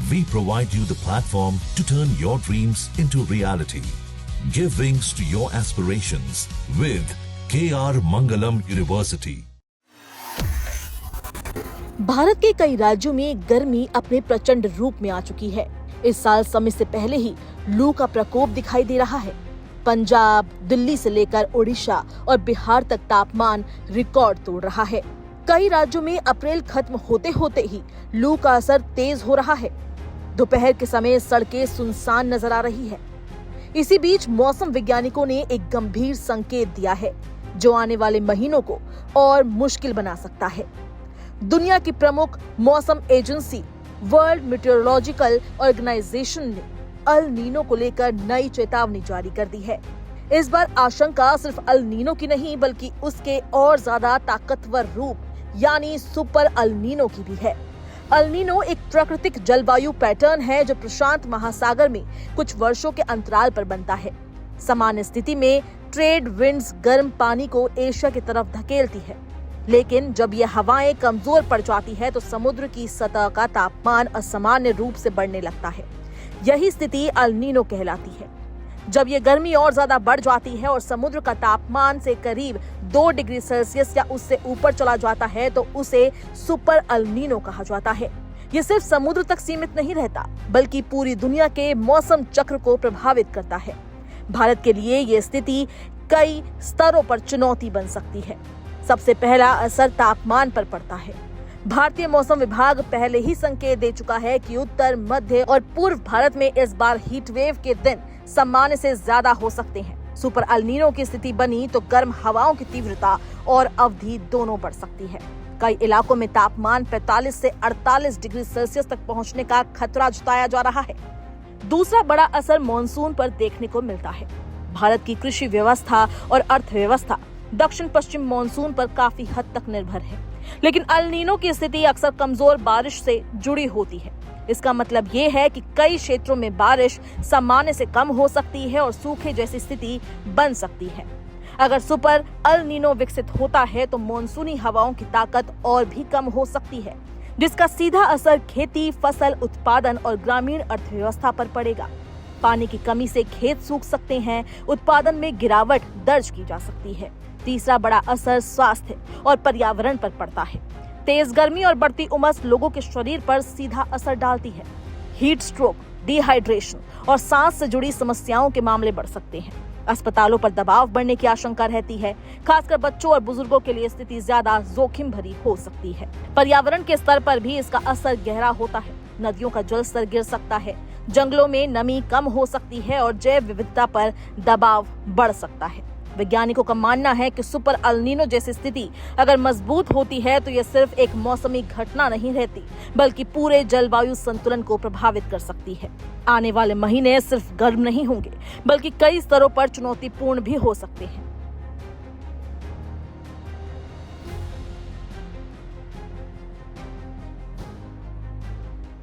We provide you the platform to turn your dreams into reality. Give wings to your aspirations with KR Mangalam University. Bharat के कई राज्यों में गर्मी अपने प्रचंड रूप में आ चुकी है। इस साल समय से पहले ही लू का प्रकोप दिखाई दे रहा है। पंजाब, दिल्ली से लेकर ओडिशा और बिहार तक तापमान रिकॉर्ड तोड़ रहा है। कई राज्यों में अप्रैल खत्म होते होते ही लू का असर तेज हो रहा है। दोपहर के समय सड़कें सुनसान नजर आ रही है। इसी बीच मौसम वैज्ञानिकों ने एक गंभीर संकेत दिया है, जो आने वाले महीनों को और मुश्किल बना सकता है। दुनिया की प्रमुख मौसम एजेंसी वर्ल्ड मीटेरोलॉजिकल ऑर्गेनाइजेशन ने अल नीनो को लेकर नई चेतावनी जारी कर दी है। इस बार आशंका सिर्फ अल नीनो की नहीं, बल्कि उसके और ज्यादा ताकतवर रूप यानी सुपर अल नीनो की भी है। अल नीनो एक प्राकृतिक जलवायु पैटर्न है जो प्रशांत महासागर में कुछ वर्षों के अंतराल पर बनता है। सामान्य स्थिति में ट्रेड विंड्स गर्म पानी को एशिया की तरफ धकेलती है, लेकिन जब ये हवाएं कमजोर पड़ जाती है तो समुद्र की सतह का तापमान असामान्य रूप से बढ़ने लगता है। यही स्थिति अल नीनो कहलाती है। जब ये गर्मी और ज्यादा बढ़ जाती है और समुद्र का तापमान से करीब 2 डिग्री सेल्सियस या उससे ऊपर चला जाता है तो उसे सुपर अल नीनो कहा जाता है। ये सिर्फ समुद्र तक सीमित नहीं रहता, बल्कि पूरी दुनिया के मौसम चक्र को प्रभावित करता है। भारत के लिए ये स्थिति कई स्तरों पर चुनौती बन सकती है। सबसे पहला असर तापमान पर पड़ता है। भारतीय मौसम विभाग पहले ही संकेत दे चुका है कि उत्तर, मध्य और पूर्व भारत में इस बार हीट वेव के दिन सामान्य से ज्यादा हो सकते हैं। सुपर अल नीनो की स्थिति बनी तो गर्म हवाओं की तीव्रता और अवधि दोनों बढ़ सकती है। कई इलाकों में तापमान 45 से 48 डिग्री सेल्सियस तक पहुंचने का खतरा जताया जा रहा है। दूसरा बड़ा असर मॉनसून पर देखने को मिलता है। भारत की कृषि व्यवस्था और अर्थव्यवस्था दक्षिण पश्चिम मॉनसून पर काफी हद तक निर्भर है, लेकिन अल नीनो की स्थिति अक्सर कमजोर बारिश से जुड़ी होती है। इसका मतलब ये है कि कई क्षेत्रों में बारिश सामान्य से कम हो सकती है और सूखे जैसी स्थिति बन सकती है। अगर सुपर अल नीनो विकसित होता है तो मॉनसूनी हवाओं की ताकत और भी कम हो सकती है, जिसका सीधा असर खेती, फसल उत्पादन और ग्रामीण अर्थव्यवस्था पर पड़ेगा। पानी की कमी से खेत सूख सकते हैं, उत्पादन में गिरावट दर्ज की जा सकती है। तीसरा बड़ा असर स्वास्थ्य और पर्यावरण पर पड़ता है। तेज गर्मी और बढ़ती उमस लोगों के शरीर पर सीधा असर डालती है। हीट स्ट्रोक, डिहाइड्रेशन और सांस से जुड़ी समस्याओं के मामले बढ़ सकते हैं। अस्पतालों पर दबाव बढ़ने की आशंका रहती है। खासकर बच्चों और बुजुर्गों के लिए स्थिति ज्यादा जोखिम भरी हो सकती है। पर्यावरण के स्तर पर भी इसका असर गहरा होता है। नदियों का जल स्तर गिर सकता है, जंगलों में नमी कम हो सकती है और जैव विविधता पर दबाव बढ़ सकता है। वैज्ञानिकों का मानना है कि सुपर अल नीनो जैसी स्थिति अगर मजबूत होती है तो यह सिर्फ एक मौसमी घटना नहीं रहती, बल्कि पूरे जलवायु संतुलन को प्रभावित कर सकती है। आने वाले महीने सिर्फ गर्म नहीं होंगे, बल्कि कई स्तरों पर चुनौतीपूर्ण भी हो सकते हैं।